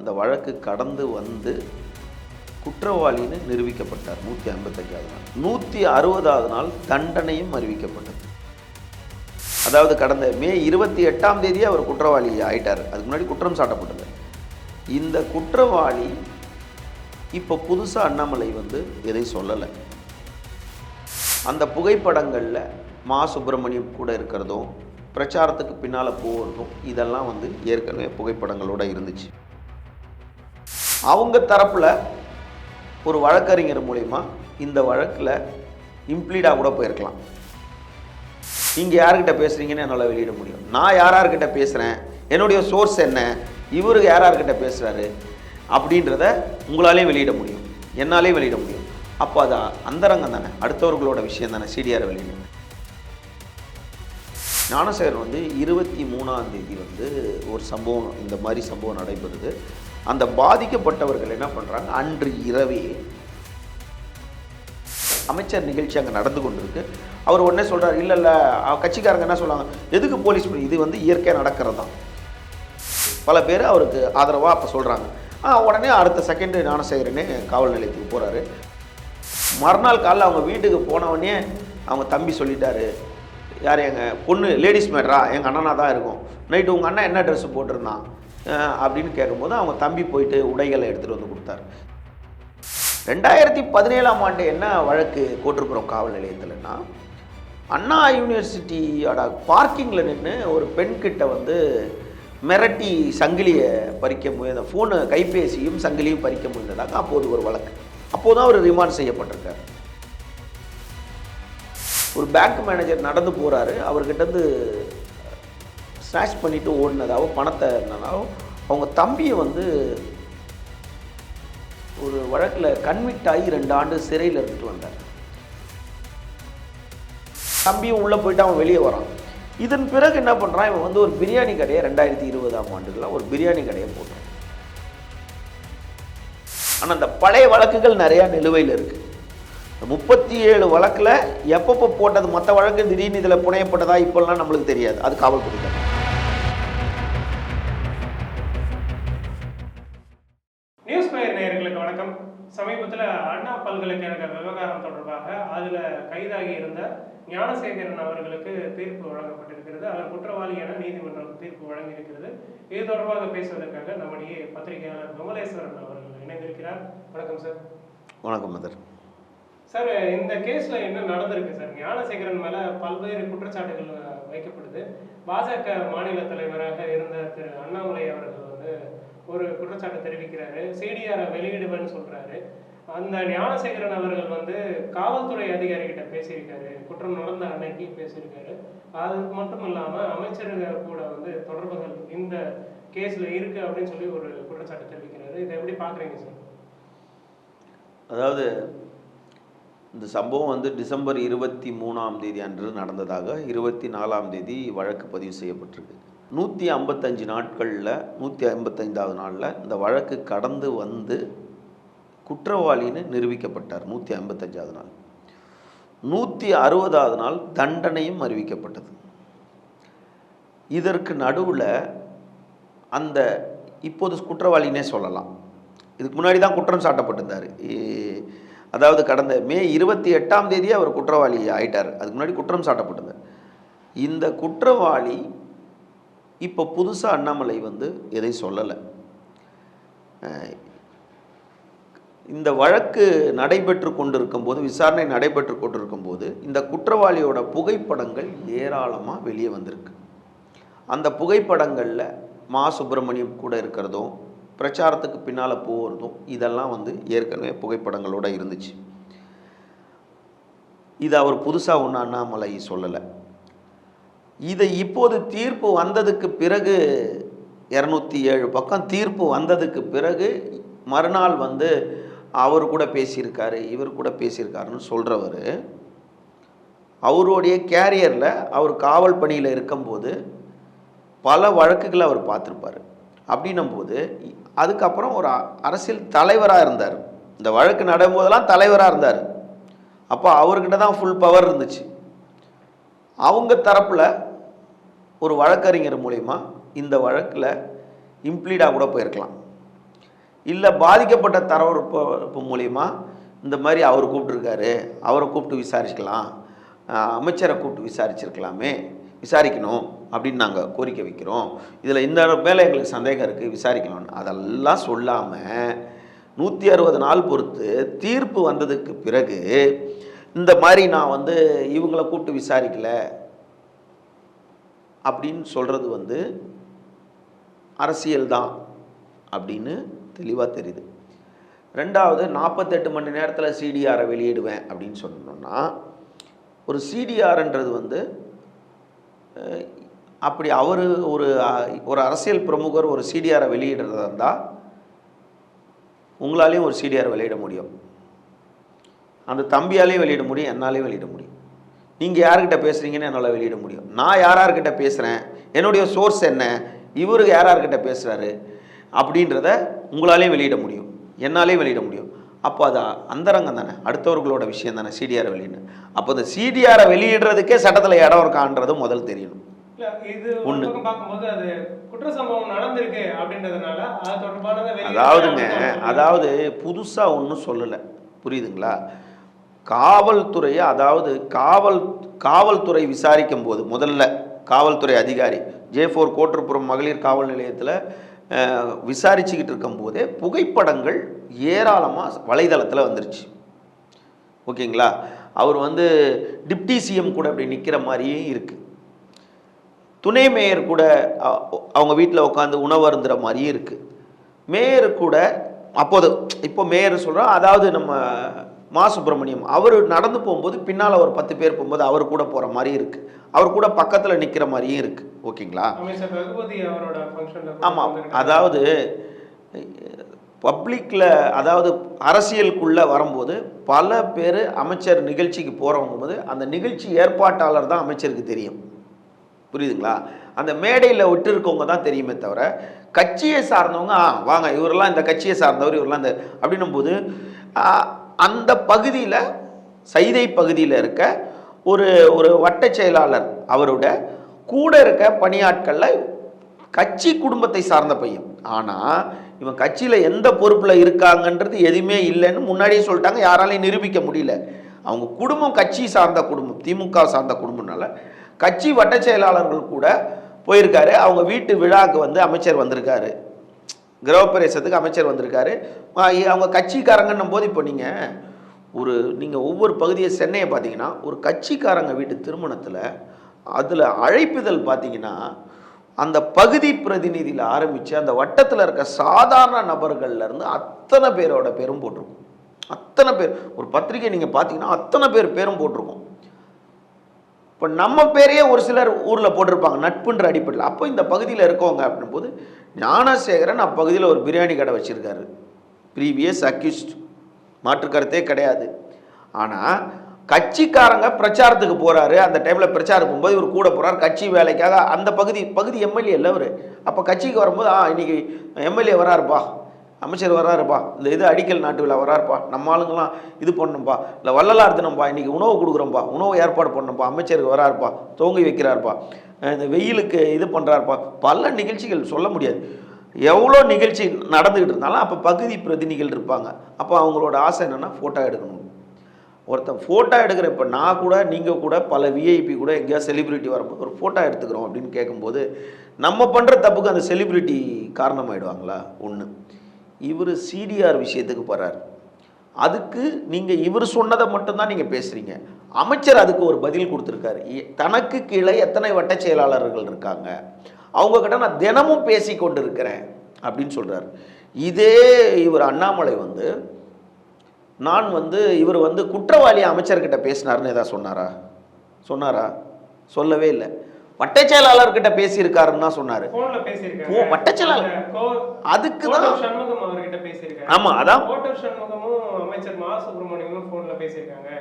இந்த வழக்கு கடந்து வந்து குற்றவாளின்னு நிரூபிக்கப்பட்டார் 155வது நாள். 160வது நாள் தண்டனையும் அறிவிக்கப்பட்டது. அதாவது கடந்த மே 28ஆம் தேதியே அவர் குற்றவாளி ஆயிட்டார். அதுக்கு முன்னாடி குற்றம் சாட்டப்பட்டது. இந்த குற்றவாளி இப்போ புதுசாக அண்ணாமலை எதை சொல்லலை. அந்த புகைப்படங்களில் மா சுப்பிரமணியம் கூட இருக்கிறதும் பிரச்சாரத்துக்கு பின்னால் போகிறதும் இதெல்லாம் ஏற்கனவே புகைப்படங்களோடு இருந்துச்சு. அவங்க தரப்பில் ஒரு வழக்கறிஞர் மூலிமா இந்த வழக்கில் இம்ப்ளீடாக கூட போயிருக்கலாம். நீங்கள் யார்கிட்ட பேசுகிறீங்கன்னு என்னால் வெளியிட முடியும். நான் யார்கிட்ட பேசுகிறேன், என்னுடைய சோர்ஸ் என்ன, இவர் யார்கிட்ட பேசுகிறாரு அப்படின்றத உங்களாலே வெளியிட முடியும், என்னாலே வெளியிட முடியும். அப்போ அது அந்தரங்கம் தானே, அடுத்தவர்களோட விஷயம் தானே சிடிஆரை வெளியிடுங்க. ஞானசேகரன் 23ஆம் தேதி ஒரு சம்பவம், இந்த மாதிரி சம்பவம் நடைபெறுது. அந்த பாதிக்கப்பட்டவர்கள் என்ன பண்ணுறாங்க, அன்று இரவே அமைச்சர் நிகழ்ச்சி அங்கே நடந்து கொண்டிருக்கு. அவர் உடனே சொல்கிறார், இல்லை கட்சிக்காரங்க என்ன சொல்கிறாங்க, எதுக்கு போலீஸ் இது இயற்கையாக நடக்கிறது தான். பல பேர் அவருக்கு ஆதரவாக அப்போ சொல்கிறாங்க. உடனே அடுத்த செகண்டு ஞானசேகரனே காவல் நிலையத்துக்கு போகிறாரு. மறுநாள் காலையில் அவங்க வீட்டுக்கு போனவொடனே அவங்க தம்பி சொல்லிட்டாரு, யார் எங்கள் பொண்ணு லேடிஸ் மேட்டரா, எங்கள் அண்ணனாக தான் இருக்கும், நைட்டு உங்கள் அண்ணன் என்ன ட்ரெஸ்ஸு போட்டிருந்தான் அப்படின்னு கேட்கும்போது அவங்க தம்பி போயிட்டு உடைகளை எடுத்துகிட்டு வந்து கொடுத்தாரு. 2017ஆம் ஆண்டு என்ன வழக்கு போட்டிருக்கிறோம் காவல் நிலையத்தில்னா, அண்ணா யூனிவர்சிட்டியோட பார்க்கிங்கில் நின்று ஒரு பெண்கிட்ட மிரட்டி சங்கிலியை பறிக்க முயன்ற, ஃபோனு கைபேசியும் சங்கிலியும் பறிக்க முயன்றதாக அப்போது ஒரு வழக்கு. அப்போது தான் அவர் ரிமாண்ட் செய்யப்பட்டிருக்கார். ஒரு பேங்க் மேனேஜர் நடந்து போகிறாரு, அவர்கிட்ட ஸ்நாச் பண்ணிவிட்டு ஓடினதாவோ பணத்தை என்னன்னாவோ அவங்க தம்பியை ஒரு வழக்கில் கன்விக்ட் ஆகி 2 ஆண்டு சிறையில் இருந்துட்டு வந்தார். தம்பியும் உள்ளே போயிட்டு அவன் வெளியே வரான். இதன் பிறகு என்ன பண்ணுறான், இவன் ஒரு பிரியாணி கடையை 2020ஆம் ஆண்டுல ஒரு பிரியாணி கடையை போட்டான். ஆனால் அந்த பழைய வழக்குகள் நிறையா நிலுவையில் இருக்குது. 37 வழக்கில் எப்பப்போ போட்டது, மற்ற வழக்கு திடீர்னு இதில் புனையப்பட்டதா இப்போல்லாம் நம்மளுக்கு தெரியாது. அது காவல்துறை தான். நியூஸ் ஸ்கொயர் நேயர்களுக்கு வணக்கம். சமீபத்தில் அண்ணா பல்கலைக்கழக விவகாரம் தொடர்பாக அதில் கைதாகி இருந்த ஞானசேகரன் அவர்களுக்கு தீர்ப்பு வழங்கப்பட்டிருக்கிறது. அவர் குற்றவாளி என நீதிமன்றம் தீர்ப்பு வழங்கியிருக்கிறது. இது தொடர்பாக பேசுவதற்காக நம்முடைய பத்திரிகையாளர் விமலேஸ்வரன் அவர்கள் இணைந்திருக்கிறார். வணக்கம் சார். வணக்கம் மதர். சார், இந்த கேஸ்ல என்ன நடந்திருக்கு சார்? ஞானசேகரன் மேல பல்வேறு குற்றச்சாட்டுகள் வைக்கப்படுது. பாஜக மாநில தலைவராக இருந்த திரு அண்ணாமலை அவர்கள் ஒரு குற்றச்சாட்டு தெரிவிக்கிறாரு, சிடிஆரை வெளியிடுவேன்னு சொல்றாரு. அந்த ஞானசேகரன் அவர்கள் காவல்துறை அதிகாரி கிட்ட பேசியிருக்காரு, குற்றம் நடந்த அன்னைக்கு பேசியிருக்காரு. அது மட்டும் இல்லாம அமைச்சர்கள் கூட தொடர்புகள் இந்த கேஸ்ல இருக்கு அப்படின்னு சொல்லி ஒரு குற்றச்சாட்டு தெரிவிக்கிறாரு. இதை எப்படி பாக்குறீங்க சார்? அதாவது இந்த சம்பவம் டிசம்பர் 23ஆம் தேதி அன்று நடந்ததாக 24ஆம் தேதி வழக்கு பதிவு செய்யப்பட்டிருக்கு. 155 நாட்களில் 155வது நாளில் இந்த வழக்கு கடந்து வந்து குற்றவாளின்னு நிரூபிக்கப்பட்டார். 155வது நாள். 160வது நாள் தண்டனையும் அறிவிக்கப்பட்டது. இதற்கு நடுவில் அந்த இப்போது குற்றவாளினே சொல்லலாம், இதுக்கு முன்னாடி தான் குற்றம் சாட்டப்பட்டிருந்தார். அதாவது கடந்த மே 28ஆம் தேதியே அவர் குற்றவாளி ஆயிட்டார். அதுக்கு முன்னாடி குற்றம் சாட்டப்பட்டிருந்தார். இந்த குற்றவாளி இப்போ புதுசாக அண்ணாமலை எதை சொல்லலை. இந்த வழக்கு நடைபெற்று கொண்டிருக்கும் போது, விசாரணை நடைபெற்று கொண்டிருக்கும் போது இந்த குற்றவாளியோட புகைப்படங்கள் ஏராளமாக வெளியே வந்திருக்கு. அந்த புகைப்படங்களில் மா சுப்பிரமணியம் கூட இருக்கிறதும் பிரச்சாரத்துக்கு பின்னால் போகிறதும் இதெல்லாம் ஏற்கனவே புகைப்படங்களோடு இருந்துச்சு. இது அவர் புதுசாக ஒன்று அண்ணாமலை சொல்லலை. இதை இப்போது தீர்ப்பு வந்ததுக்கு பிறகு 207 பக்கம் தீர்ப்பு வந்ததுக்கு பிறகு மறுநாள் அவர் கூட பேசியிருக்காரு, இவர் கூட பேசியிருக்காருன்னு சொல்கிறவர் அவருடைய கேரியரில் அவர் காவல் பணியில் இருக்கும்போது பல வழக்குகளை அவர் பார்த்துருப்பார். அப்படின்னும்போது அதுக்கப்புறம் ஒரு அரசியல் தலைவராக இருந்தார். இந்த வழக்கு நடக்கும்போதெல்லாம் தலைவராக இருந்தார். அப்போ அவர்கிட்ட தான் ஃபுல் பவர் இருந்துச்சு. அவங்க தரப்பில் ஒரு வழக்கறிஞர் மூலிமா இந்த வழக்கில் இம்ப்ளீடாக கூட போயிருக்கலாம். இல்லை பாதிக்கப்பட்ட தரப்பு மூலிமா இந்த மாதிரி அவர் கூப்பிட்டுருக்காரு, அவரை கூப்பிட்டு விசாரிச்சுக்கலாம், அமைச்சரை கூப்பிட்டு விசாரிக்கணும் அப்படின்னு நாங்கள் கோரிக்கை வைக்கிறோம், இதில் இந்த மேலே எங்களுக்கு சந்தேகம் இருக்குது, விசாரிக்கணும்னு அதெல்லாம் சொல்லாமல் 160 நாள் பொறுத்து தீர்ப்பு வந்ததுக்கு பிறகு இந்த மாதிரி நான் வந்து இவங்களை கூப்பிட்டு விசாரிக்கல அப்படின்னு சொல்கிறது அரசியல் தான் அப்படின்னு தெளிவாக தெரியுது. ரெண்டாவது, 48 மணி நேரத்தில் சிடிஆரை வெளியிடுவேன் அப்படின்னு சொன்னோம்னா, ஒரு சிடிஆர்ன்றது அப்படி அவர் ஒரு அரசியல் பிரமுகர் ஒரு சிடிஆரை வெளியிடுறதா இருந்தால் உங்களாலேயும் ஒரு சிடிஆர் வெளியிட முடியும், அந்த தம்பியாலேயும் வெளியிட முடியும், என்னாலேயும் வெளியிட முடியும். நீங்கள் யார்கிட்ட பேசுகிறீங்கன்னு என்னால் வெளியிட முடியும். நான் யார்கிட்ட பேசுகிறேன், என்னுடைய சோர்ஸ் என்ன, இவருக்கு யார்கிட்ட பேசுகிறாரு அப்படின்றத உங்களாலேயும் வெளியிட முடியும், என்னாலேயும் வெளியிட முடியும். அப்போ அது அந்தரங்கம் தானே, அடுத்தவர்களோட விஷயம் தானே சிடிஆரை வெளியிடு. அப்போ இந்த சிடிஆரை வெளியிடுறதுக்கே சட்டத்தில் இடம் இருக்கான்றது முதல் தெரியணும். ஒன்று பார்க்கும்போது அது குற்ற சம்பவம் நடந்திருக்கு அப்படின்றதுனால அது தொடர்பான அதாவது புதுசாக ஒன்றும் சொல்லலை, புரியுதுங்களா? காவல்துறையை, அதாவது காவல்துறை விசாரிக்கும் போது முதல்ல காவல்துறை அதிகாரி J4 கோட்டூர்புரம் மகளிர் காவல் நிலையத்தில் விசாரிச்சுக்கிட்டு இருக்கும்போதே புகைப்படங்கள் ஏராளமாக வலைதளத்தில் வந்துருச்சு. ஓகேங்களா? அவர் டிப்டி சிஎம் கூட அப்படி நிற்கிற மாதிரியே இருக்குது. துணை மேயர் கூட அவங்க வீட்டில் உட்காந்து உணவு அருந்துகிற மாதிரியே இருக்குது. மேயர் கூட இப்போ மேயர் சொல்கிறோம், அதாவது நம்ம மா சுப்பிரமணியம் அவர் நடந்து போகும்போது பின்னால் ஒரு 10 பேர் போகும்போது அவர் கூட போகிற மாதிரி இருக்குது, அவர் கூட பக்கத்தில் நிற்கிற மாதிரியும் இருக்குது. ஓகேங்களா? ஆமாம், அதாவது பப்ளிக்கில், அதாவது அரசியலுக்குள்ளே வரும்போது பல பேர் அமைச்சர் நிகழ்ச்சிக்கு போகிறவங்க போது அந்த நிகழ்ச்சி ஏற்பாட்டாளர் தான் அமைச்சருக்கு தெரியும், புரியுதுங்களா? அந்த மேடையில் விட்டு இருக்கவங்க தான் தெரியுமே தவிர கட்சியை சார்ந்தவங்க வாங்க இவரெல்லாம் இந்த கட்சியை சார்ந்தவர், இவரெல்லாம் இந்த அப்படின்னும் போது அந்த பகுதியில், சைதை பகுதியில் இருக்க ஒரு வட்ட செயலாளர் அவரோட கூட இருக்க பணியாட்களில் கட்சி குடும்பத்தை சார்ந்த பையன். ஆனால் இவன் கட்சியில் எந்த பொறுப்பில் இருக்காங்கன்றது எதுவுமே இல்லைன்னு முன்னாடியே சொல்லிட்டாங்க, யாராலையும் நிரூபிக்க முடியல. அவங்க குடும்பம் கட்சி சார்ந்த குடும்பம், திமுக சார்ந்த குடும்பம்னால கட்சி வட்ட செயலாளர்கள் கூட போயிருக்காரு. அவங்க வீட்டு விழாவுக்கு அமைச்சர் வந்திருக்காரு, கிரகப்பிரவேசத்துக்கு அமைச்சர் வந்திருக்காரு. அவங்க கட்சிக்காரங்கன்னும் போது இப்போ நீங்கள் ஒவ்வொரு பகுதியை சென்னையை பார்த்தீங்கன்னா ஒரு கட்சிக்காரங்க வீட்டு திருமணத்தில் அதில் அழைப்புதல் பார்த்தீங்கன்னா அந்த பகுதி பிரதிநிதியில் ஆரம்பித்து அந்த வட்டத்தில் இருக்க சாதாரண நபர்கள்லேருந்து அத்தனை பேரோட பேரும் போட்டிருக்கும். அத்தனை பேர், ஒரு பத்திரிகை நீங்கள் பார்த்தீங்கன்னா அத்தனை பேரும் போட்டிருக்கோம். இப்போ நம்ம பேரையே ஒரு சிலர் ஊரில் போட்டிருப்பாங்க நட்புன்ற அடிப்படையில். அப்போ இந்த பகுதியில் இருக்கவங்க அப்படின் போது ஞானசேகரன் அப்பகுதியில் ஒரு பிரியாணி கடை வச்சுருக்காரு, ப்ரீவியஸ் அக்யூஸ்ட், மாற்றுக்கருத்தே கிடையாது. ஆனால் கட்சிக்காரங்க பிரச்சாரத்துக்கு போகிறாரு, அந்த டைமில் பிரச்சாரம் போகும்போது இவர் கூட போகிறார் கட்சி வேலைக்காக. அந்த பகுதி எம்எல்ஏ இல்லை அவர். அப்போ கட்சிக்கு வரும்போது இன்றைக்கி எம்எல்ஏ வராருப்பா, அமைச்சர் வராருப்பா, இந்த இது அடிக்கல் நாட்டு விழா வராருப்பா, நம்ம ஆளுங்களாம் இது பண்ணணும்ப்பா, இல்லை வள்ளலார் தினம்ப்பா, இன்றைக்கி உணவு கொடுக்குறோம்ப்பா, உணவு ஏற்பாடு பண்ணணும்ப்பா, அமைச்சருக்கு வராருப்பா, தோங்கி வைக்கிறாருப்பா, இந்த வெயிலுக்கு இது பண்ணுறாருப்பா, பல நிகழ்ச்சிகள் சொல்ல முடியாது. எவ்வளோ நிகழ்ச்சி நடந்துக்கிட்டு இருந்தாலும் அப்போ பகுதி பிரதிநிதிகள் இருப்பாங்க. அப்போ அவங்களோட ஆசை என்னென்னா ஃபோட்டோ எடுக்கணும். ஒருத்தன் ஃபோட்டோ எடுக்கிற, இப்போ நான் கூட நீங்கள் கூட பல விஐபி கூட எங்கேயாவது செலிப்ரிட்டி வரும்போது ஒரு ஃபோட்டோ எடுத்துக்கிறோம் அப்படின்னு கேட்கும்போது நம்ம பண்ணுற தப்புக்கு அந்த செலிப்ரிட்டி காரணமாயிடுவாங்களா? ஒன்று. இவர் சிடிஆர் விஷயத்துக்கு போகிறார், அதுக்கு நீங்கள் இவர் சொன்னதை மட்டும்தான் நீங்கள் பேசுகிறீங்க. அமைச்சர் அதுக்கு ஒரு பதில் கொடுத்துருக்காரு. தனக்கு கீழே எத்தனை வட்ட செயலாளர்கள் இருக்காங்க, அவங்கக்கிட்ட நான் தினமும் பேசி கொண்டு இருக்கிறேன் அப்படின்னு சொல்கிறார். இதே இவர் அண்ணாமலை நான் இவர் குற்றவாளி அமைச்சர்கிட்ட பேசினார்னு ஏதாவது சொன்னாரா? சொல்லவே இல்லை. வட்ட செயலாளர்கிட்ட பேசியிருக்காருன்னு தான் சொன்னார். வட்ட செயலாளர் அதுக்கு தான். ஆமாம், அதான் அமைச்சர் மா சுப்பிரமணியமும் ஃபோனில் பேசியிருக்காங்க.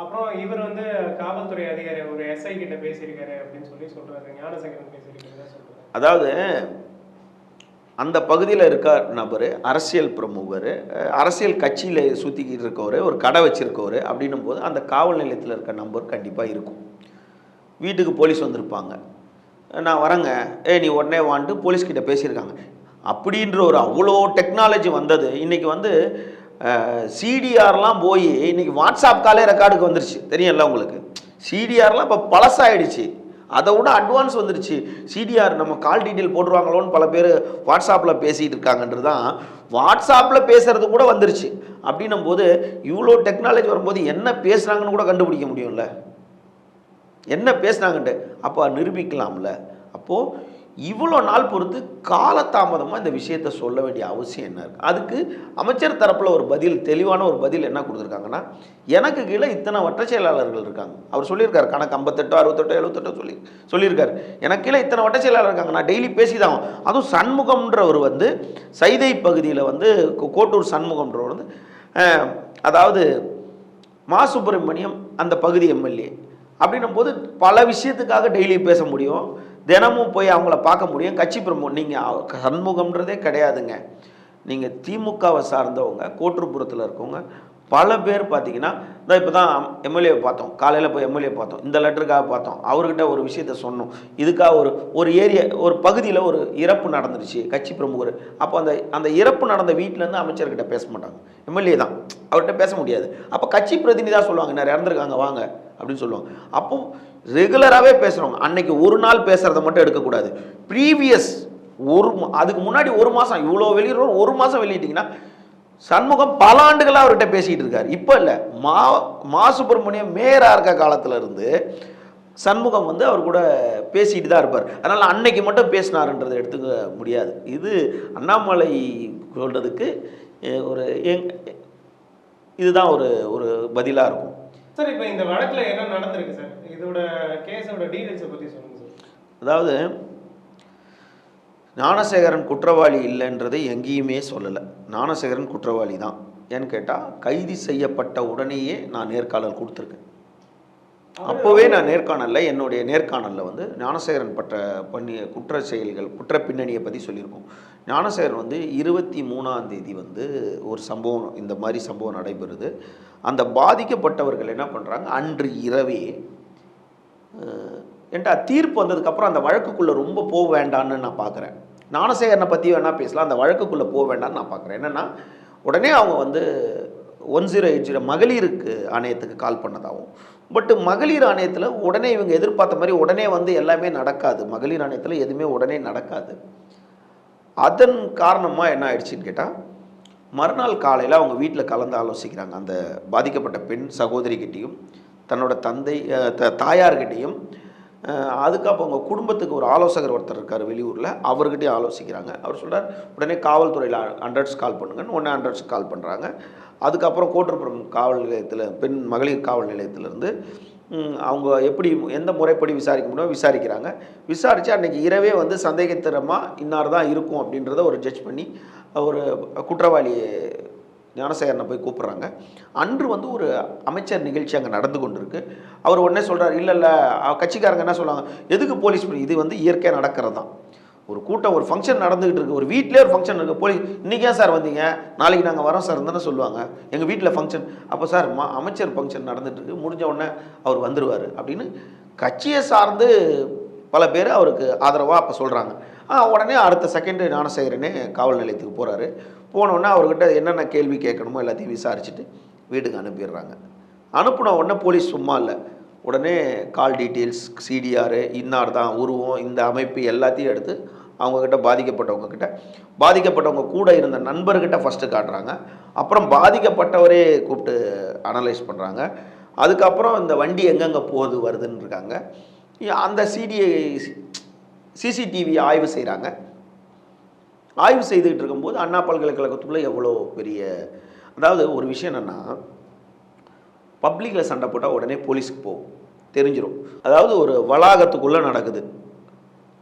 அப்புறம் இவர் காவல்துறை அதிகாரி ஒரு எஸ்ஐ கிட்ட பேசியிருக்காரு அப்படின்னு சொல்றாரு. ஞானசேகரன் பேசியிருக்காரு சொல்றாரு. அதாவது அந்த பகுதியில் இருக்க நபர் அரசியல் பிரமுகர், அரசியல் கட்சியில் சுற்றிக்கிட்டு இருக்கவர், ஒரு கடை வச்சுருக்கவர் அப்படின்னும் போது அந்த காவல் நிலையத்தில் இருக்க நம்பர் கண்டிப்பாக இருக்கும். வீட்டுக்கு போலீஸ் வந்திருப்பாங்க, நான் வரேங்க, நீ உடனே வான்ட்டு போலீஸ்கிட்ட பேசியிருக்காங்க. அப்படின்ற ஒரு அவ்வளோ டெக்னாலஜி வந்தது. இன்றைக்கி வந்து சிடிஆர்லாம் போய் இன்றைக்கி வாட்ஸ்அப் காலே ரெக்கார்டுக்கு வந்துருச்சு, தெரியும்ல உங்களுக்கு. சிடிஆர்லாம் இப்போ பழசாயிடுச்சு, அதை விட அட்வான்ஸ் வந்துருச்சு. சிடிஆர் நம்ம கால் டீட்டெயில் போட்டுருவாங்களோன்னு பல பேர் வாட்ஸ்அப்பில் பேசிகிட்டு இருக்காங்கன்றது தான், வாட்ஸ்அப்பில் பேசுகிறது கூட வந்துருச்சு. அப்படின்னும் போது இவ்வளோ டெக்னாலஜி வரும்போது என்ன பேசுகிறாங்கன்னு கூட கண்டுபிடிக்க முடியும்ல, என்ன பேசுனாங்கன்ட்டு அப்போ நிரூபிக்கலாம்ல. அப்போது இவ்வளோ நாள் பொறுத்து காலதாமதமாக இந்த விஷயத்தை சொல்ல வேண்டிய அவசியம் என்ன இருக்குது? அதுக்கு அமைச்சர் தரப்பில் ஒரு பதில், தெளிவான ஒரு பதில் என்ன கொடுத்துருக்காங்கன்னா, எனக்கு கீழே இத்தனை வட்ட செயலாளர்கள் இருக்காங்க. அவர் சொல்லியிருக்காரு, கணக்கு 58 68 78 சொல்லியிருக்காரு. எனக்கு கீழே இத்தனை வட்ட செயலாளர் இருக்காங்க, நான் டெய்லி பேசி தான். அதுவும் சண்முகம்ன்றவர் வந்து சைதை பகுதியில் வந்து கோட்டூர் சண்முகம்ன்றவர் வந்து அதாவது மா சுப்பிரமணியம் அந்த பகுதி எம்எல்ஏ அப்படின்னும் போது பல விஷயத்துக்காக டெய்லி பேச முடியும், தினமும் போய் அவங்கள பார்க்க முடியும். கட்சி பிரமுகம் நீங்கள் சண்முகம்ன்றதே கிடையாதுங்க. நீங்கள் திமுகவை சார்ந்தவங்க, கோட்டூர்புரத்தில் இருக்கவங்க பல பேர் பார்த்தீங்கன்னா, இப்போ தான் எம்எல்ஏவை பார்த்தோம், காலையில் போய் எம்எல்ஏ பார்த்தோம், இந்த லெட்டருக்காக பார்த்தோம், அவர்கிட்ட ஒரு விஷயத்த சொன்னோம், இதுக்காக ஒரு ஏரியா ஒரு பகுதியில் ஒரு இறப்பு நடந்துருச்சு, கட்சி பிரமுகர். அப்போ அந்த இறப்பு நடந்த வீட்டிலேருந்து அமைச்சர்கிட்ட பேச மாட்டாங்க, எம்எல்ஏ தான், அவர்கிட்ட பேச முடியாது. அப்போ கட்சி பிரதிநிதியாக சொல்லுவாங்க, நிறைய இறந்துருக்காங்க வாங்க அப்படின்னு சொல்லுவாங்க. அப்போ ரெகுலராகவே பேசுகிறவங்க அன்னைக்கு ஒரு நாள் பேசுகிறத மட்டும் எடுக்கக்கூடாது. ப்ரீவியஸ் அதுக்கு முன்னாடி ஒரு மாதம் இவ்வளோ வெளியிடுறோம், ஒரு மாதம் வெளியிட்டிங்கன்னா சண்முகம் பல ஆண்டுகளாக அவர்கிட்ட பேசிகிட்டு இருக்கார். இப்போ இல்லை, மா சுப்பிரமணியம் மேயராக இருக்க காலத்தில் இருந்து சண்முகம் வந்து அவர் கூட பேசிட்டு தான் இருப்பார். அதனால் அன்னைக்கு மட்டும் பேசினாருன்றதை எடுத்துக்க முடியாது. இது அண்ணாமலை சொல்கிறதுக்கு ஒரு இதுதான் ஒரு பதிலாக இருக்கும். சார் இப்போ இந்த வழக்கில் என்ன நடந்திருக்கு சார்? இதோட கேஸோட டீடைல்ஸை பற்றி சொல்லுங்கள் சார். அதாவது ஞானசேகரன் குற்றவாளி இல்லைன்றதை எங்கேயுமே சொல்லலை. ஞானசேகரன் குற்றவாளி தான். ஏன்னு கேட்டால் கைது செய்யப்பட்ட உடனேயே நான் நேர்காணல் கொடுத்துருக்கேன். அப்போவே நான் நேர்காணலில் என்னுடைய நேர்காணலில் வந்து ஞானசேகரன் பண்ணிய குற்ற செயல்கள், குற்ற பின்னணியை பற்றி சொல்லியிருக்கோம். ஞானசேகரன் வந்து 23ஆம் தேதி வந்து ஒரு சம்பவம், இந்த மாதிரி சம்பவம் நடைபெறுது. அந்த பாதிக்கப்பட்டவர்கள் என்ன பண்ணுறாங்க, அன்று இரவே ஏன்டா தீர்ப்பு வந்ததுக்கப்புறம் அந்த வழக்குக்குள்ளே ரொம்ப போக வேண்டான்னு நான் பார்க்குறேன். ஞானசேகரனை பற்றி வேணால் பேசலாம், அந்த வழக்குக்குள்ளே போக வேண்டான்னு நான் பார்க்குறேன். என்னென்னா உடனே அவங்க வந்து 1080 மகளிருக்கு ஆணையத்துக்கு கால் பண்ணதாகவும், பட்டு மகளிர் ஆணையத்தில் உடனே இவங்க எதிர்பார்த்த மாதிரி உடனே வந்து எல்லாமே நடக்காது. மகளிர் ஆணையத்தில் எதுவுமே உடனே நடக்காது. அதன் காரணமாக என்ன ஆயிடுச்சுன்னு கேட்டால், மறுநாள் காலையில் அவங்க வீட்டில் கலந்து ஆலோசிக்கிறாங்க. அந்த பாதிக்கப்பட்ட பெண் சகோதரிக்கிட்டேயும் தன்னோட தாயார்கிட்டையும், அதுக்கப்புறம் அவங்க குடும்பத்துக்கு ஒரு ஆலோசகர் ஒருத்தர் இருக்கார் வெளியூரில், அவர்கிட்டையும் ஆலோசிக்கிறாங்க. அவர் சொல்கிறார் உடனே காவல்துறையில் 100 கால் பண்ணுங்கன்னு. உடனே 100 கால் பண்ணுறாங்க. அதுக்கப்புறம் கோட்டூர்புரம் காவல் நிலையத்தில் மகளிர் காவல் நிலையத்திலேருந்து அவங்க எப்படி எந்த முறைப்படி விசாரிக்க முடியும் விசாரிக்கிறாங்க. விசாரித்து அன்றைக்கி இரவே வந்து சந்தேகத்திரமாக இன்னார் தான் இருக்கும் அப்படின்றத ஒரு ஜட்ஜ் பண்ணி ஒரு குற்றவாளி ஞானசேகரனை போய் கூப்பிட்றாங்க. அன்று வந்து ஒரு அமைச்சர் நிகழ்ச்சி அங்கே நடந்து கொண்டு இருக்கு. அவர் உடனே சொல்கிறார், இல்லை கட்சிக்காரங்க என்ன சொல்லுவாங்க, எதுக்கு போலீஸ் இது வந்து இயற்கையாக நடக்கிறது தான். ஒரு கூட்டம், ஒரு ஃபங்க்ஷன் நடந்துகிட்டு இருக்குது, ஒரு வீட்டிலே ஒரு ஃபங்க்ஷன் இருக்குது, போலீஸ் இன்றைக்கி ஏன் சார் வந்தீங்க, நாளைக்கு நாங்கள் வரோம் சார் தானே சொல்லுவாங்க. எங்கள் வீட்டில் ஃபங்க்ஷன், அப்போ சார் அமைச்சர் ஃபங்க்ஷன் நடந்துகிட்ருக்கு, முடிஞ்ச உடனே அவர் வந்துடுவார் அப்படின்னு கட்சியை சார்ந்து பல பேர் அவருக்கு ஆதரவாக அப்போ சொல்கிறாங்க. உடனே அடுத்த செகண்டு ஞானசேகரனே காவல் நிலையத்துக்கு போகிறாரு. போனோடனே அவர்கிட்ட என்னென்ன கேள்வி கேட்கணுமோ எல்லாத்தையும் விசாரிச்சுட்டு வீட்டுக்கு அனுப்பிடுறாங்க. அனுப்பின உடனே போலீஸ் சும்மா இல்லை, உடனே கால் டீட்டெயில்ஸ், சிடிஆர், இன்னார் தான் உருவம், இந்த அமைப்பு எல்லாத்தையும் எடுத்து அவங்கக்கிட்ட பாதிக்கப்பட்டவங்க கூட இருந்த நண்பர்கிட்ட ஃபஸ்ட்டு காட்டுறாங்க. அப்புறம் பாதிக்கப்பட்டவரே கூப்பிட்டு அனலைஸ் பண்ணுறாங்க. அதுக்கப்புறம் இந்த வண்டி எங்கெங்கே போகுது வருதுன்னு இருக்காங்க. அந்த சிசிடிவி ஆய்வு செய்கிறாங்க. ஆய்வு செய்துக்கிட்டு இருக்கும்போது அண்ணா பல்கலைக்கழகத்துக்குள்ளே எவ்வளோ பெரிய, அதாவது ஒரு விஷயம் என்னென்னா, பப்ளிக்கில் சண்டை போட்டால் உடனே போலீஸுக்கு போகும், தெரிஞ்சிடும். அதாவது ஒரு வளாகத்துக்குள்ளே நடக்குது,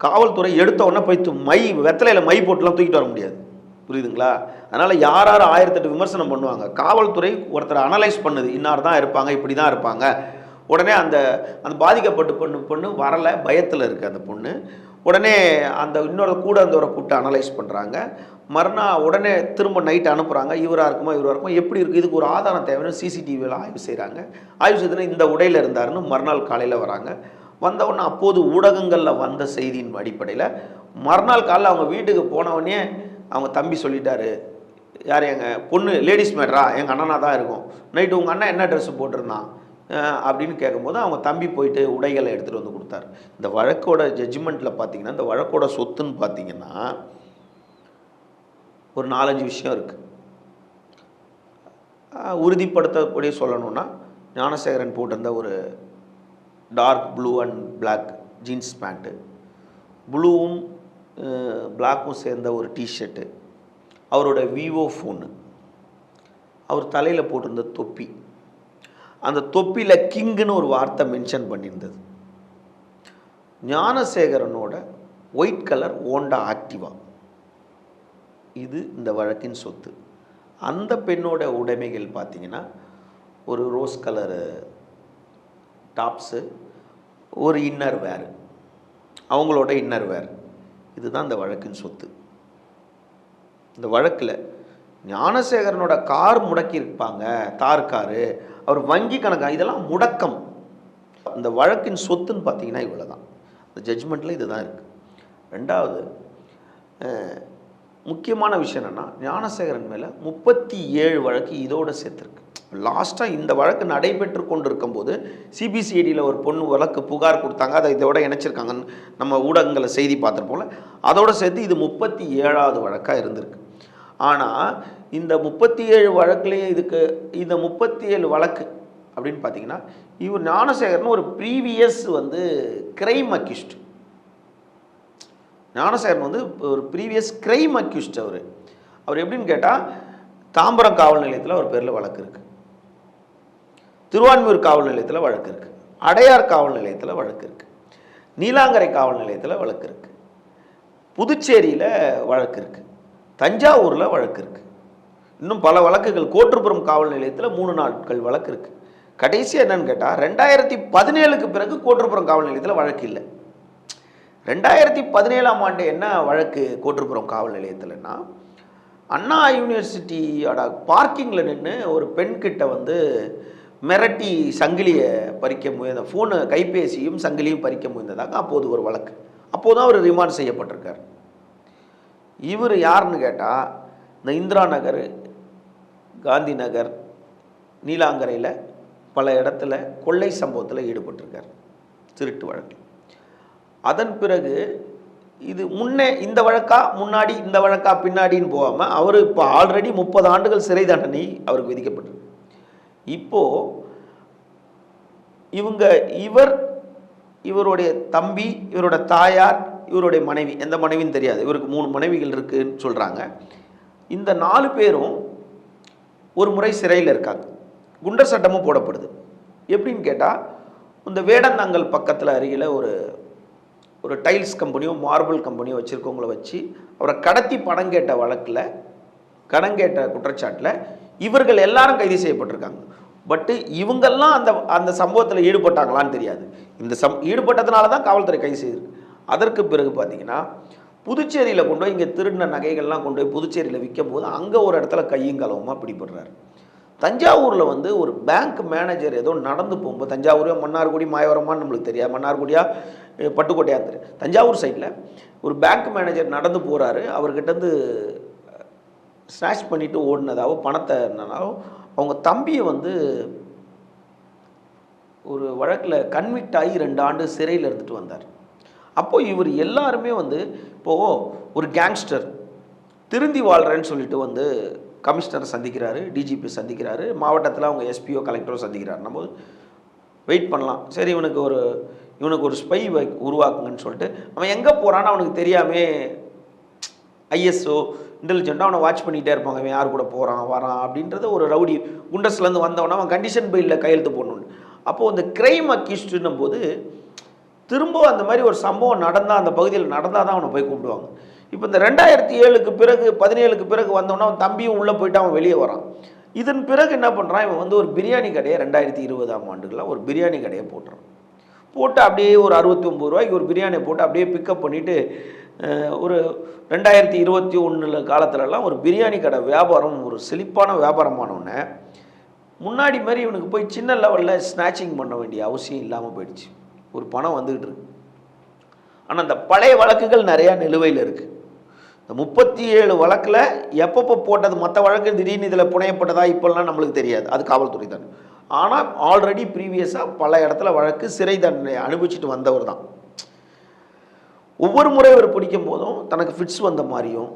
காவல்துறை எடுத்த உடனே போய் வெத்தலையில் மை போட்டுலாம் தூக்கிட்டு வர முடியாது, புரியுதுங்களா? அதனால் யார் 1008 விமர்சனம் பண்ணுவாங்க. காவல்துறை ஒருத்தரை அனலைஸ் பண்ணுது, இன்னார் தான் இருப்பாங்க, இப்படி தான் இருப்பாங்க. உடனே அந்த பாதிக்கப்பட்டு பொண்ணு வரலை, பயத்தில் இருக்குது அந்த பொண்ணு. உடனே அந்த இன்னொரு கூட இருந்தவரை கூப்பிட்டு அனலைஸ் பண்ணுறாங்க. மறுநாள் உடனே திரும்ப நைட் அனுப்புகிறாங்க, இவராக இருக்குமா எப்படி இருக்குது, இதுக்கு ஒரு ஆதாரம் தேவைன்னு சிசிடிவியில் ஆய்வு செய்கிறாங்க. ஆய்வு செய்துன்னா இந்த உடையில் இருந்தாருன்னு மறுநாள் காலையில் வராங்க. வந்தவுடனே அப்போது ஊடகங்களில் வந்த செய்தியின் அடிப்படையில் மறுநாள் காலையில் அவங்க வீட்டுக்கு போனவொடனே அவங்க தம்பி சொல்லிட்டாரு, யார் எங்கள் பொண்ணு லேடிஸ் மேட்டரா எங்கள் அண்ணனாக தான் இருக்கும், நைட்டு உங்கள் அண்ணன் என்ன ட்ரெஸ்ஸு போட்டிருந்தான் அப்படின்னு கேட்கும்போது அவங்க தம்பி போயிட்டு உடைகளை எடுத்துகிட்டு வந்து கொடுத்தாரு. இந்த வழக்கோட ஜட்ஜ்மெண்ட்டில் பார்த்தீங்கன்னா, இந்த வழக்கோட சொத்துன்னு பார்த்தீங்கன்னா ஒரு 4-5 விஷயம் இருக்குது. உறுதிப்படுத்தக்கூடிய சொல்லணும்னா, ஞானசேகரன் போட்டிருந்த ஒரு dark blue and black jeans pant, ப்ளூவும் பிளாக்கும் சேர்ந்த ஒரு டிஷர்ட்டு, அவரோட விவோ ஃபோனு, அவர் தலையில் போட்டிருந்த தொப்பி, அந்த தொப்பியில் கிங்குன்னு ஒரு வார்த்தை மென்ஷன் பண்ணியிருந்தது. ஞானசேகரனோட ஒயிட் கலர் ஹோண்டா ஆக்டிவா, இது இந்த வழக்கின் சொத்து. அந்த பெண்ணோட உடைமைகள் பார்த்திங்கன்னா ஒரு ரோஸ் கலரு டாப்ஸு, ஒரு இன்னர் வேர், அவங்களோட இன்னர் வேர், இதுதான் இந்த வழக்கின் சொத்து. இந்த வழக்கில் ஞானசேகரனோட கார் முடக்கியிருப்பாங்க, தார் காரு, அவர் வங்கி கணக்கா, இதெல்லாம் முடக்கம். இந்த வழக்கின் சொத்துன்னு பார்த்தீங்கன்னா இவ்வளோ தான். இந்த ஜட்ஜ்மெண்ட்டில் இது தான் இருக்குது. ரெண்டாவது முக்கியமான விஷயம் என்னென்னா, ஞானசேகரன் மேலே 37 வழக்கு இதோடு சேர்த்துருக்கு. லாஸ்ட்டாக இந்த வழக்கு நடைபெற்று கொண்டு இருக்கும்போது சிபிசிஐடியில் ஒரு பொண்ணு வழக்கு புகார் கொடுத்தாங்க, அதை இதோட இணைச்சிருக்காங்கன்னு நம்ம ஊடகங்களை செய்தி பார்த்துருப்போம்ல, அதோடு சேர்த்து இது 37வது வழக்காக இருந்திருக்கு. ஆனால் இந்த 37 வழக்குலேயே இதுக்கு இந்த 37 வழக்கு அப்படின்னு பார்த்தீங்கன்னா, இவர் ஞானசேகரன் ஒரு ப்ரீவியஸ் கிரைம் அக்யூஸ்ட். ஞானசேகரன் ஒரு ப்ரீவியஸ் கிரைம் அக்யூஸ்ட். அவர் எப்படின்னு கேட்டால், தாம்பரம் காவல் நிலையத்தில் ஒரு பேரில் வழக்கு இருக்குது, திருவான்மியூர் காவல் நிலையத்தில் வழக்கு இருக்குது, அடையார் காவல் நிலையத்தில் வழக்கு இருக்குது, நீலாங்கரை காவல் நிலையத்தில் வழக்கு இருக்குது, புதுச்சேரியில் வழக்கு இருக்குது, தஞ்சாவூரில் வழக்கு இருக்குது, இன்னும் பல வழக்குகள், கோட்டுப்புறம் காவல் நிலையத்தில் 3 நாட்கள் வழக்கு இருக்குது. கடைசியாக என்னன்னு கேட்டால், 2017க்கு பிறகு கோட்டுப்புறம் காவல் நிலையத்தில் வழக்கு இல்லை. 2017ஆம் ஆண்டு என்ன வழக்கு கோட்டுப்புறம் காவல் நிலையத்தில்னா, அண்ணா யூனிவர்சிட்டியோட பார்க்கிங்கில் நின்று ஒரு பெண்கிட்ட மிரட்டி சங்கிலியை பறிக்க முயன்ற, ஃபோனு கைபேசியும் சங்கிலியும் பறிக்க முயன்றதாக அப்போது ஒரு வழக்கு. அப்போது தான் அவர் ரிமாண்ட் செய்யப்பட்டிருக்கார். இவர் யாருன்னு கேட்டால், இந்த இந்திரா நகர், காந்தி நகர், நீலாங்கரையில் பல இடத்துல கொள்ளை சம்பவத்தில் ஈடுபட்டிருக்கார், திருட்டு வழக்கு. அதன் பிறகு இது முன்னே இந்த வழக்கா முன்னாடி, இந்த வழக்கா பின்னாடின்னு போகாமல் அவர் இப்போ ஆல்ரெடி 30 ஆண்டுகள் சிறை தண்டனை அவருக்கு விதிக்கப்பட்டிருக்கு. இப்போது இவருடைய தம்பி, இவரோட தாயார், இவருடைய மனைவி, எந்த மனைவின்னு தெரியாது, இவருக்கு 3 மனைவிகள் இருக்குன்னு சொல்கிறாங்க. இந்த 4 பேரும் ஒரு முறை சிறையில் இருக்காங்க, குண்டர் சட்டமும் போடப்படுது. எப்படின்னு கேட்டால், இந்த வேடந்தாங்கல் பக்கத்தில் அருகில் ஒரு டைல்ஸ் கம்பெனியோ மார்பிள் கம்பெனியோ வச்சுருக்கவங்கள வச்சு அவரை கடத்தி பணம் கேட்ட வழக்கில், கடன் கேட்ட குற்றச்சாட்டில் இவர்கள் எல்லாரும் கைது செய்யப்பட்டிருக்காங்க. பட்டு இவங்கெல்லாம் அந்த சம்பவத்தில் ஈடுபட்டாங்களான்னு தெரியாது. இந்த ஈடுபட்டதுனால தான் காவல்துறை கைது செய்திருக்கு. அதற்கு பிறகு பார்த்தீங்கன்னா, புதுச்சேரியில் கொண்டு போய் இங்கே திருடின நகைகள்லாம் கொண்டு போய் புதுச்சேரியில் விற்கும் போது அங்கே ஒரு இடத்துல கையும் களவுமாக பிடிபடுறாரு. தஞ்சாவூரில் ஒரு பேங்க் மேனேஜர் ஏதோ நடந்து போகும்போது, தஞ்சாவூரோ மன்னார்குடி மாயவரமான்னு நம்மளுக்கு தெரியாது, மன்னார்குடியா பட்டுக்கோட்டையா தெரியும், தஞ்சாவூர் சைடில் ஒரு பேங்க் மேனேஜர் நடந்து போகிறாரு. அவர்கிட்டருந்து ஸ்நாச் பண்ணிவிட்டு ஓடினதாவோ பணத்தை என்னன்னாலும் அவங்க தம்பியை ஒரு வழக்கில் கன்விக்ட் ஆகி 2 ஆண்டு சிறையில் எடுத்துகிட்டு வந்தார். அப்போது இவர் எல்லாருமே இப்போது ஒரு கேங்ஸ்டர் திருந்தி வாழ்கிறேன்னு சொல்லிட்டு கமிஷனரை சந்திக்கிறாரு, டிஜிபி சந்திக்கிறாரு, மாவட்டத்தில் அவங்க எஸ்பிஓ கலெக்டரோ சந்திக்கிறார். நம்ம வெயிட் பண்ணலாம், சரி இவனுக்கு ஒரு ஸ்பை உருவாக்குங்கன்னு சொல்லிட்டு அவன் எங்கே போகிறான்னு அவனுக்கு தெரியாமல் ஐஎஸ்ஓ இன்டெலிஜென்ட்டாக அவனை வாட்ச் பண்ணிகிட்டே இருப்பாங்க, அவன் யார் கூட போகிறான் வரான் அப்படின்றத. ஒரு ரவுடி குண்டஸ்லேருந்து வந்தவனா அவன் கண்டிஷன் பெயிலில் கையெழுத்து போடணுன்னு. அப்போது அந்த கிரைம் அக்யூஸ்டுன்னும் போது திரும்ப அந்த மாதிரி ஒரு சம்பவம் நடந்தால், அந்த பகுதியில் நடந்தால் தான் அவனை போய் கூப்பிடுவாங்க. இப்போ இந்த 2007க்கு பிறகு 17க்கு பிறகு வந்தவொடனே அவன் தம்பியும் உள்ளே போயிட்டு அவன் வெளியே வரான். இதன் பிறகு என்ன பண்ணுறான், இவன் ஒரு பிரியாணி கடையை 2020ஆம் ஆண்டுகளில் ஒரு பிரியாணி கடையை போட்டு அப்படியே ஒரு 69 ரூபாய்க்கு ஒரு பிரியாணியை போட்டு அப்படியே பிக்கப் பண்ணிவிட்டு ஒரு 2021 காலத்துலலாம் ஒரு பிரியாணி கடை வியாபாரம் ஒரு செழிப்பான வியாபாரமானவுடனே முன்னாடி மாதிரி இவனுக்கு போய் சின்ன லெவலில் ஸ்நாச்சிங் பண்ண வேண்டிய அவசியம் இல்லாமல் போயிடுச்சு. ஒரு பணம் வந்துக்கிட்டு இருக்கு. ஆனால் அந்த பழைய வழக்குகள் நிறையா நிலுவையில் இருக்குது. இந்த 37 வழக்கில் எப்பப்போ போட்டது, மற்ற வழக்கு திடீர்னு இதில் புனையப்பட்டதா இப்போல்லாம் நம்மளுக்கு தெரியாது, அது காவல்துறை தான். ஆனால் ஆல்ரெடி ப்ரீவியஸாக பல இடத்துல வழக்கு சிறை தண்டனை அனுபவிச்சுட்டு வந்தவர் தான். ஒவ்வொரு முறை அவர் பிடிக்கும் போதும் தனக்கு ஃபிட்ஸ் வந்த மாதிரியும்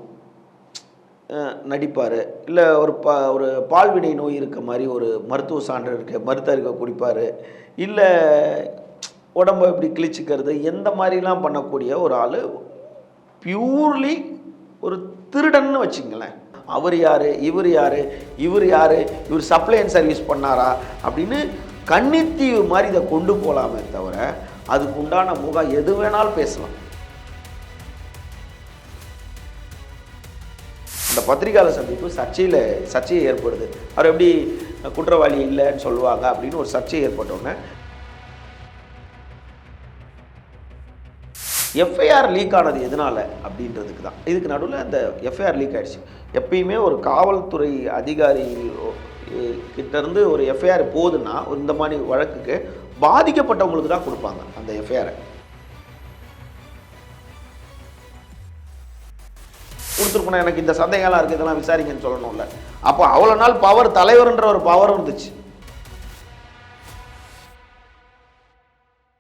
நடிப்பார், இல்லை ஒரு பால்வினை நோய் இருக்க மாதிரி ஒரு மருத்துவ சான்று இருக்க மருத்துவ குடிப்பார், இல்லை உடம்பை இப்படி கிழிச்சிக்கிறது, எந்த மாதிரிலாம் பண்ணக்கூடிய ஒரு ஆள். பியூர்லி ஒரு திருடன்னு வச்சுங்களேன். அவர் யார், இவர் யார், இவர் யார், இவர் சப்ளைன் சர்வீஸ் பண்ணாரா அப்படின்னு கன்னித்தீவு மாதிரி இதை கொண்டு போகலாமே தவிர அதுக்கு உண்டான முகம் எது வேணாலும் பேசலாம். இந்த பத்திரிகையாளர் சந்திப்பு சர்ச்சையை ஏற்படுது. அவர் எப்படி குற்றவாளி இல்லைன்னு சொல்லுவாங்க அப்படின்னு ஒரு சர்ச்சை ஏற்பட்டோன்னே எஃப்ஐஆர் லீக் ஆனது எதனால் அப்படின்றதுக்கு தான். இதுக்கு நடுவில் அந்த எஃப்ஐஆர் லீக் ஆகிடுச்சு. எப்பயுமே ஒரு காவல்துறை அதிகாரி கிட்டேருந்து ஒரு எஃப்ஐஆர் போகுதுன்னா இந்த மாதிரி வழக்குக்கு பாதிக்கப்பட்டவங்களுக்கு தான் கொடுப்பாங்க அந்த எஃப்ஐஆரை. கொடுத்துருக்கணும், எனக்கு இந்த சந்தேகம்லாம் இருக்குது, இதெல்லாம் விசாரிங்கன்னு சொல்லணும்ல. அப்போ அவ்வளோ நாள் பவர் தலைவர்ன்ற ஒரு பவர் இருந்துச்சு.